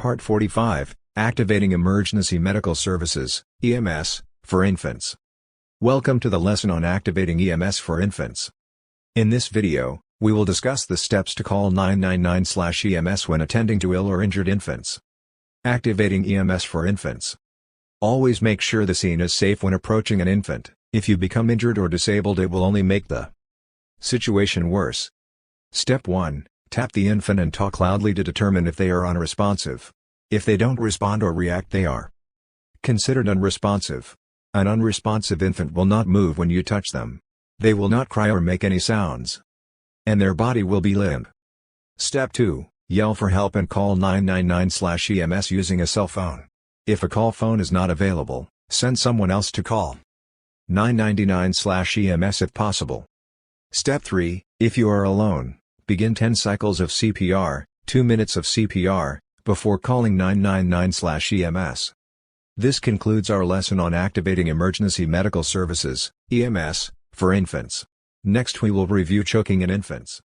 Part 45, Activating Emergency Medical Services, EMS, for Infants. Welcome to the lesson on activating EMS for infants. In this video, we will discuss the steps to call 999/EMS when attending to ill or injured infants. Activating EMS for infants. Always make sure the scene is safe when approaching an infant. If you become injured or disabled, it will only make the situation worse. Step 1. Tap the infant and talk loudly to determine if they are unresponsive. If they don't respond or react, they are considered unresponsive. An unresponsive infant will not move when you touch them. They will not cry or make any sounds. And their body will be limp. Step 2. Yell for help and call 999/EMS using a cell phone. If a call phone is not available, send someone else to call 999/EMS if possible. Step 3. If you are alone, begin 10 cycles of CPR, 2 minutes of CPR, before calling 999/EMS. This concludes our lesson on activating emergency medical services, EMS, for infants. Next we will review choking in infants.